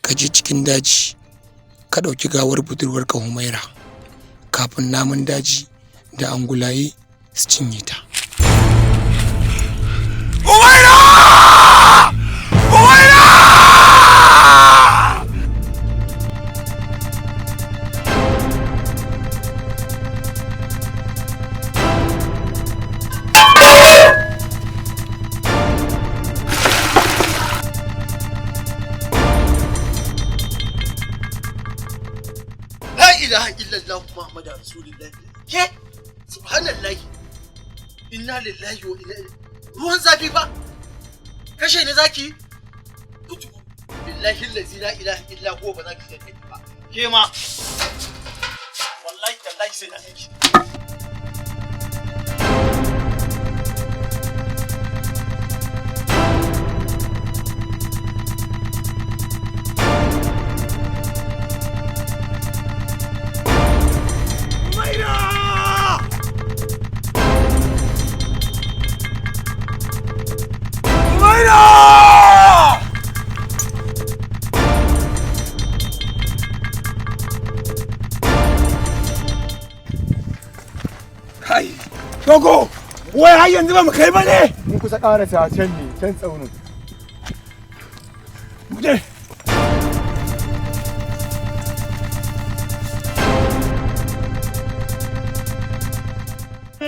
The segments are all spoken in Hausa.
ka je cikin daji ka ɗauki gawar budurwarka Humaira kafin namun daji da angulaye su cinye ta. Humaira! Humaira! ilaha illallah Muhammadu Rasulullah. Ke? Subhanallah. Inna lillahi wa inna ilaihi. Ruwan zafi fa. Kashe ni zaki? Billahi allazi la ilaha illa huwa ba zaki tafi ba. Ke ma. Wallahi tallahi sai na saki. Gogo, wai har yanzu ba mu kai ba ne? Mun kusa ƙarasa can ne, can tsaunin. Muje.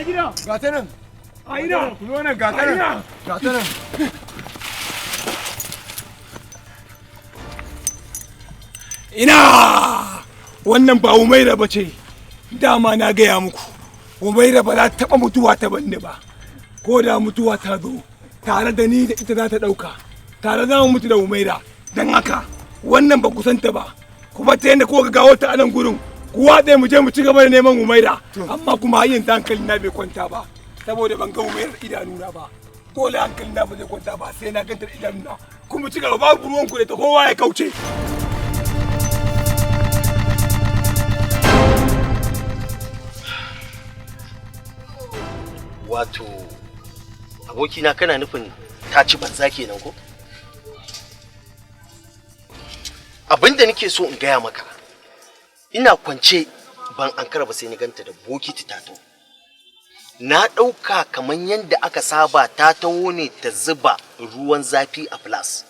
Gida. Ga ta nan. A ina? Ku zo nan, ga ta nan. Ga ta nan. Ina! Wannan ba Umaira ba ce. Dama na gaya muku. Umaira ba za ta taɓa mutuwa ta banne ba, ko da mutuwa ta zo tare da ni da ita za ta ɗauka, tare za mu mutu da Umaira. Don haka wannan ba ku santa ba, kuma ta yadda kuka gawo ta a nan gurin, ku watse mu je mu ci gaba da neman Umaira, amma kuma har yanzu hankali na bai kwanta ba, saboda ban ga Umaira idanuna ba. Dole hankali na ba zai kwanta ba sai na ganta da idanuna, kuma ci gaba babu ruwan ku da ta kowa ya kauce. Wato abokina kana nufin ta ci banza kenan ko? Abinda nake so in gaya maka, ina kwance ban ankara ba sai ni ganta da bokiti ta taho. Na ɗauka kamar yadda aka saba ta taho ne ta zuba ruwan zafi a flas.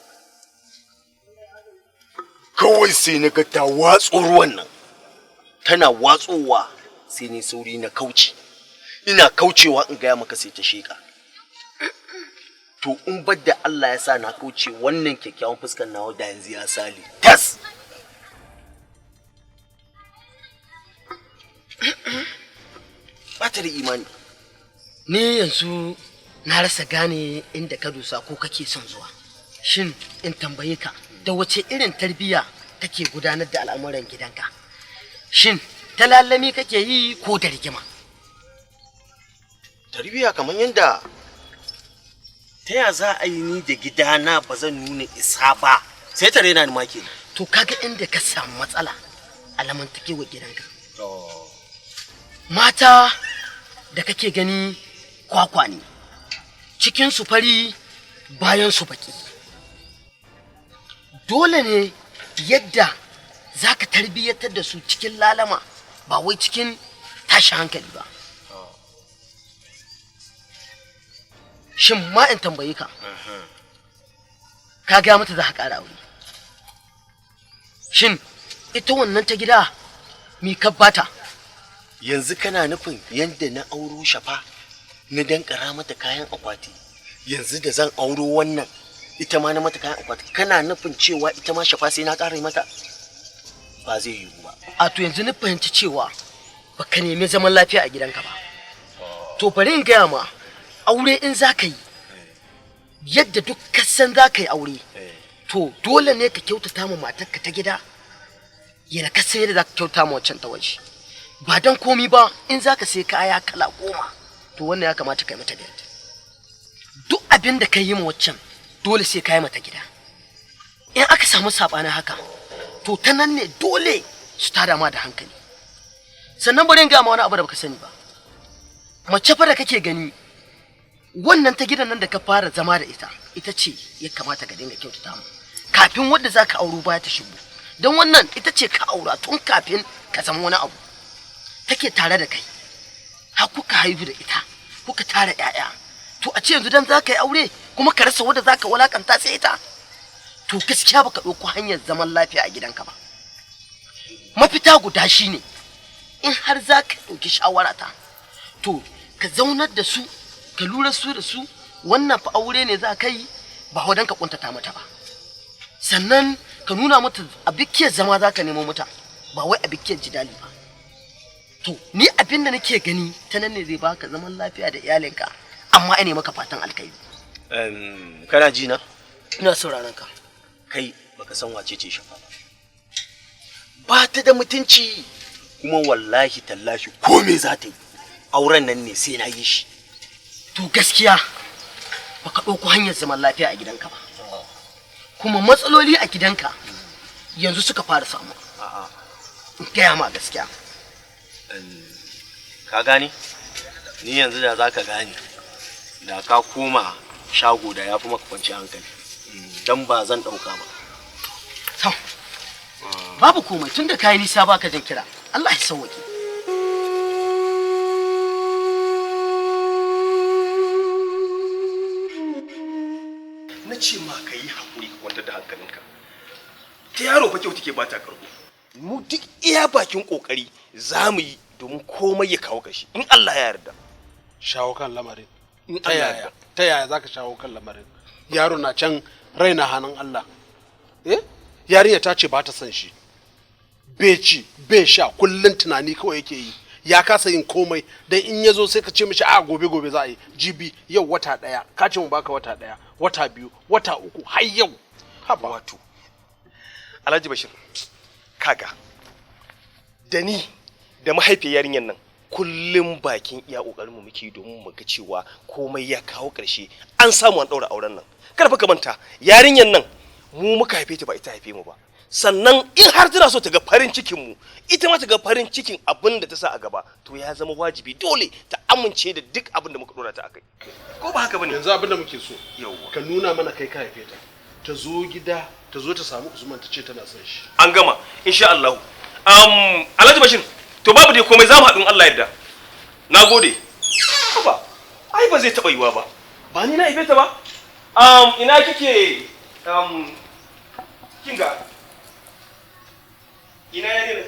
Kawai sai na ga ta watso ruwan nan, tana watsowa sai ni sauri na kauce. Ina kaucewa in gaya maka sai ta sheka. To in badda Allah ya sa na kauce wannan kyakkyawan fuskar nawa da yanzu ya sali tas. Bata da imani. Ni yanzu na rasa gane inda ka dusa ko kake son zuwa. Shin in tambaye ka da wace irin tarbiyya take gudanar da al'amuran gidanka? Shin ta lallami kake yi ko da rigima? Tarbiya kamar yadda ta ya za a yi ni da gidana ba zan nuna isa ba sai ta rena ni ma kenan. To kaga inda ka samu matsala a lamantakewar gidanka. Mata da kake gani kwakwa ne, cikin su fari bayan su baki. Dole ne yadda za ka tarbiyyatar da su cikin lalama ba wai cikin tashi hankali ba. Shin ma in tambaye ka, ka ga mata za ka ƙara aure? Shin ita wannan ta gida mi ka bata? Yanzu kana nufin yadda na auro Shafa na dankara mata kayan akwati, yanzu da zan auro wannan ita ma na mata kayan akwati, kana nufin cewa ita ma Shafa sai na ƙara mata? Ba zai yiwu ba. A to yanzu na fahimci cewa baka nemi zaman lafiya a gidanka ba. To bari in gaya ma, aure in za ka yi yadda duk kasan za ka yi aure, to dole ne ka kyautata ma matarka ta gida yana kasan yadda za ka kyauta ma waccan ta waje. Ba don komi ba, in za ka sai kaya kala 10, to wannan ya kamata ka yi mata gida. Duk abin da ka yi ma waccan dole sai ka yi mata gida. In aka samu saɓanin haka, to ta nan ne dole su tada ma da hankali. Sannan bari in gaya ma wani abu da baka sani ba. Mace fa da kake gani, wannan ta gidan nan da ka fara zama da ita ce ya kamata ka dinga kyautata mu. kafin wanda zaka auro baya ta shigo. Don wannan ita ce ka aura tun kafin ka zama wani abu. Take tare da kai. Har kuka haihu da ita. Kuka tara ƴaƴa. To a ce yanzu dan zaka yi aure kuma ka rasa wanda zaka walakanta sai ita. To gaskiya baka dauko hanyar zaman lafiya a gidanka ba. Mafita guda shine in har zaka dauki shawara ta. To ka zaunar da su, ka lura su da su, wannan fa aure ne za ka yi ba wadan ka kuntata mata ba. Sannan ka nuna mata a bikiyar zama za ka nemo mata ba wai a bikiyar jidali ba. To ni abin da nake gani ta nan ne zai baka zaman lafiya da iyalinka, amma ina maka fatan alkai. Kana ji na? Ina sauraron ka. Kai baka san wace ce Shafa ba ta da mutunci kuma wallahi tallahi ko me za ta yi auren nan ne sai na yi shi. To gaskiya baka ɗauko hanyar zaman lafiya a gidanka ba, kuma matsaloli a gidanka yanzu suka fara samu. In gaya ma gaskiya. Ka gane? Ni yanzu da za ka gane da ka koma shago da ya fi maka kwanci hankali, don ba zan ɗauka ba. Babu komai, tun da kayi nisa baka jin kira. Allah ya sauwaƙe. Na ce ma ka yi haƙuri ka kwantar da hankalinka. Ta yaro fa kyau take bata karko. Mu duk iya bakin kokari za mu yi domin komai ya kawo kashi in Allah ya yarda. Shawo kan lamarin. Ta yaya zaka shawo kan lamarin? Yaro na can raina hannun Allah. Yarinya ta ce ba ta son shi. Bai ci, bai sha, kullun tunani kawai yake yi. Ya kasa yin komai, dan in yazo sai ka ce mishi a gobe za a yi. Jibi yau wata daya, ka ce mu baka wata daya, wata biyu, wata uku, har yau. Haba wato. Alhaji Bashir, kaga. Da ni da mahaifiyar yarinyar nan kullum bakin iya kokarin mu muke domin mu ga cewa komai ya kawo karshe. An samu an daura auren nan. Kada fa ka manta, yarinyar nan mu muka haife ta ba ita haife mu ba. Sannan in har tana so ta ga farin cikin mu, ita ma ta ga farin cikin abin da ta sa a gaba, to ya zama wajibi dole ta amince da duk abin da muka dora ta akai. Ko ba haka bane? Yanzu abin da muke so, yauwa, ka nuna mana kai ka haife ta. Ta zo gida, ta zo ta samu Usman ta ce tana son shi. An gama, insha Allah. Alhaji Bashir, to babu dai komai za mu haɗu Allah yadda. Nagode. Haba, ai ba zai taɓa yiwa ba. Ba ni na haife ta ba? Ina kike kinga ina yare da